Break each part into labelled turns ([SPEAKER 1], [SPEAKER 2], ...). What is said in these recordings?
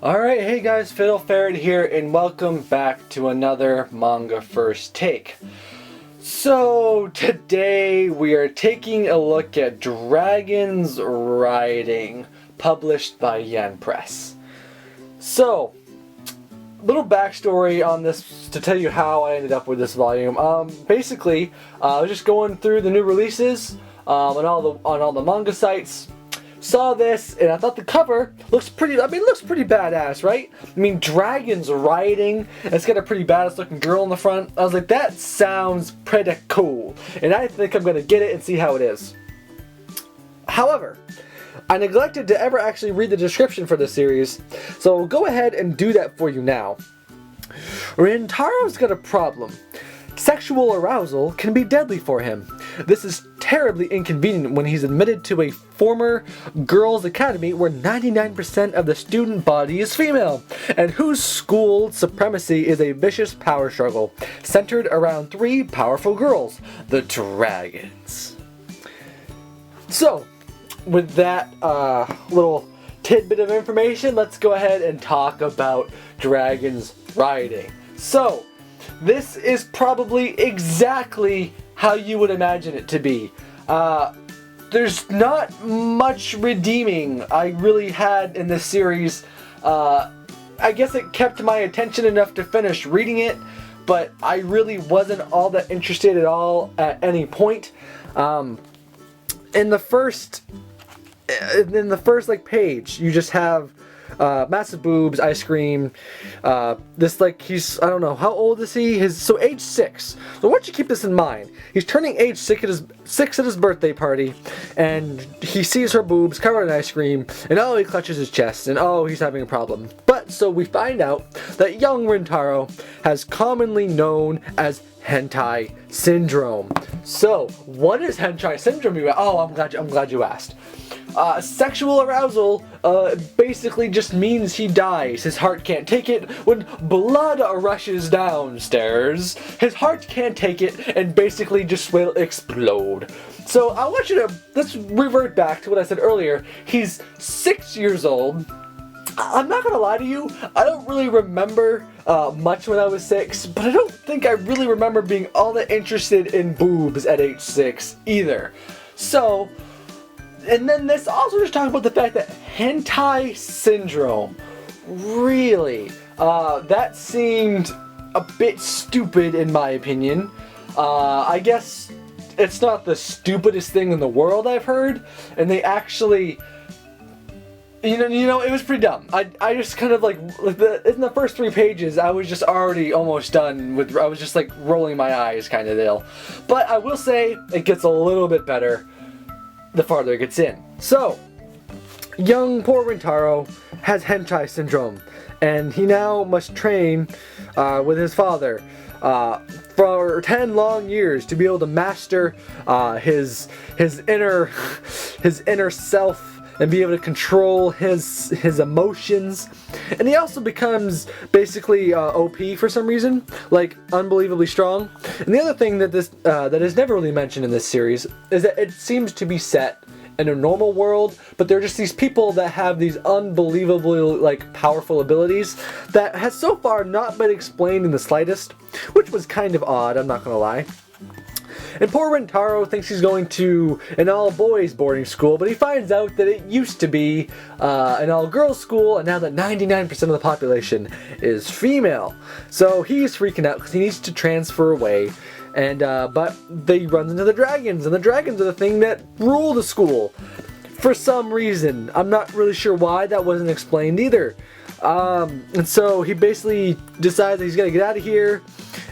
[SPEAKER 1] Alright, hey guys, Fiddle Ferret here, and welcome back to another Manga First Take. So, today we are taking a look at Dragons Rioting, published by Yen Press. So, little backstory on this to tell you how I ended up with this volume. Basically, I was just going through the new releases on all the manga sites. Saw this and I thought the cover looks pretty. It looks pretty badass, right? I mean, dragons riding. And it's got a pretty badass looking girl in the front. I was like, that sounds pretty cool, and I think I'm gonna get it and see how it is. However, I neglected to ever actually read the description for this series, so I'll go ahead and do that for you now. Rintaro's got a problem. Sexual arousal can be deadly for him. This is terribly inconvenient when he's admitted to a former girls' academy where 99% of the student body is female, and whose school supremacy is a vicious power struggle centered around three powerful girls, the dragons. So, with that little tidbit of information, let's go ahead and talk about Dragons Riding. So, this is probably exactly how you would imagine it to be. There's not much redeeming I really had in this series. I guess it kept my attention enough to finish reading it, but I really wasn't all that interested at all at any point. In the first page, you just have massive boobs, ice cream. This, like, he's, I don't know, how old is he? So age 6. So I want you to keep this in mind. He's turning age 6 at his birthday party, and he sees her boobs covered in ice cream, and oh, he clutches his chest, and oh, he's having a problem. But so we find out that young Rintaro has commonly known as Hentai syndrome. So what is Hentai syndrome? Oh, I'm glad you asked. Sexual arousal basically just means he dies. His heart can't take it. When blood rushes downstairs, his heart can't take it and basically just will explode. So I want you to, let's revert back to what I said earlier. He's 6 years old. I'm not gonna lie to you, I don't really remember much when I was 6, but I don't think I really remember being all that interested in boobs at age 6 either. So, and then this also just talking about the fact that hentai syndrome, really, that seemed a bit stupid in my opinion. I guess it's not the stupidest thing in the world I've heard, and they actually, you know, it was pretty dumb. I just kind of in the first 3 pages, I was just already almost done with, I was just like rolling my eyes kind of deal. But I will say, it gets a little bit better the farther it gets in. So, young poor Rintaro has hentai syndrome, and he now must train with his father for 10 long years to be able to master his inner self and be able to control his emotions. And he also becomes basically OP for some reason, like unbelievably strong. And the other thing that that is never really mentioned in this series is that it seems to be set in a normal world, but they're just these people that have these unbelievably powerful abilities that has so far not been explained in the slightest, which was kind of odd, I'm not gonna lie. And poor Rintaro thinks he's going to an all-boys boarding school, but he finds out that it used to be an all-girls school, and now that 99% of the population is female. So he's freaking out because he needs to transfer away, and but he runs into the dragons, and the dragons are the thing that rule the school. For some reason. I'm not really sure why, that wasn't explained either. And so he basically decides that he's gonna get out of here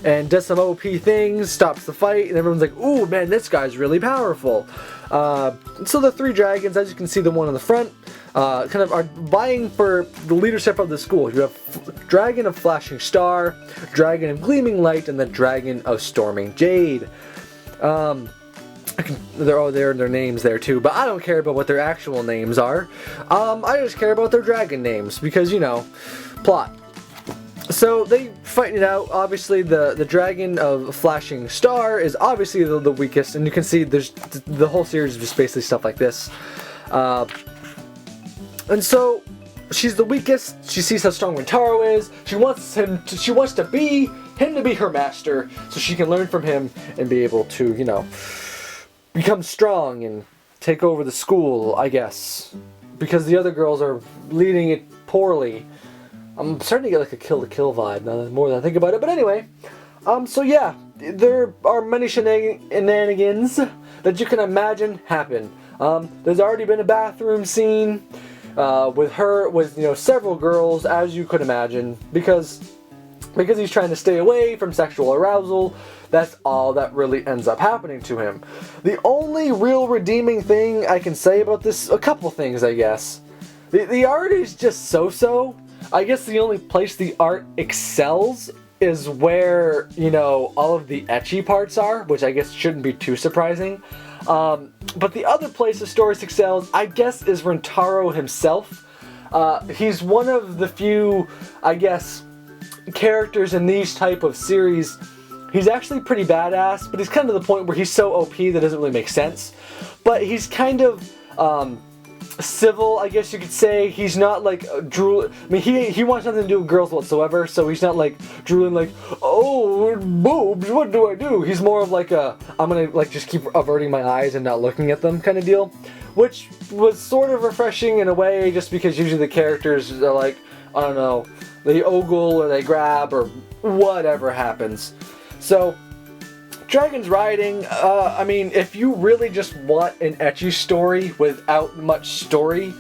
[SPEAKER 1] and does some OP things, stops the fight, and everyone's like, ooh man, this guy's really powerful. So the 3 dragons, as you can see, the one on the front, kind of are vying for the leadership of the school. You have Dragon of Flashing Star, Dragon of Gleaming Light, and the Dragon of Storming Jade. Their names there too, but I don't care about what their actual names are. I just care about their dragon names because, you know, plot. So they fighting it out. Obviously, the Dragon of Flashing Star is obviously the weakest, and you can see there's the whole series is just basically stuff like this. And so she's the weakest. She sees how strong Rintaro is. She wants to be him to be her master, so she can learn from him and be able to, you know, become strong and take over the school, I guess. Because the other girls are leading it poorly. I'm starting to get like a Kill la Kill vibe now, the more than I think about it. But anyway, so yeah, there are many shenanigans that you can imagine happen. There's already been a bathroom scene with you know, several girls, as you could imagine, because he's trying to stay away from sexual arousal. That's all that really ends up happening to him. The only real redeeming thing I can say about this, a couple things, I guess. The art is just so-so. I guess the only place the art excels is where, you know, all of the ecchi parts are, which I guess shouldn't be too surprising. But the other place the story excels, I guess, is Rintaro himself. He's one of the few, I guess, characters in these type of series. He's actually pretty badass, but he's kind of the point where he's so OP that doesn't really make sense. But he's kind of civil, I guess you could say. He's not like drooling. I mean, he wants nothing to do with girls whatsoever, so he's not like drooling like, oh, boobs, what do I do? He's more of like a, I'm gonna like just keep averting my eyes and not looking at them kind of deal. Which was sort of refreshing in a way, just because usually the characters are like, I don't know, they ogle or they grab or whatever happens. So, Dragon's Rioting, I mean, if you really just want an ecchi story without much story,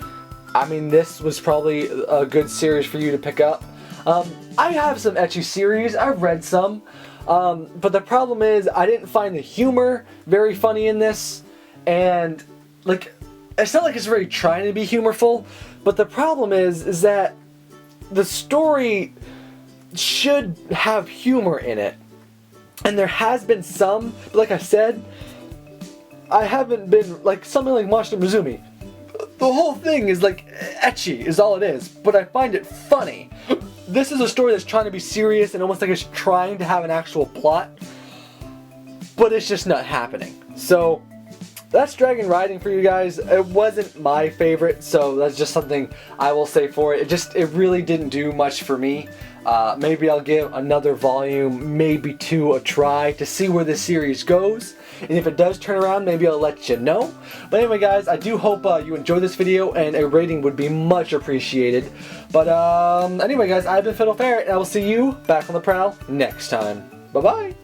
[SPEAKER 1] I mean, this was probably a good series for you to pick up. I have some ecchi series, I've read some, but the problem is I didn't find the humor very funny in this, and, like, it's not like it's really trying to be humorful, but the problem is that the story should have humor in it. And there has been some, but like I said, I haven't been, like, something like Monster Mizumi. The whole thing is, like, ecchi is all it is, but I find it funny. This is a story that's trying to be serious and almost like it's trying to have an actual plot, but it's just not happening. So, that's Dragon Rioting for you guys. It wasn't my favorite, so that's just something I will say for it. It really didn't do much for me. Maybe I'll give another volume, maybe two, a try to see where this series goes. And if it does turn around, maybe I'll let you know. But anyway, guys, I do hope you enjoyed this video, and a rating would be much appreciated. But anyway, guys, I've been Fiddle Ferret, and I will see you back on the prowl next time. Bye-bye!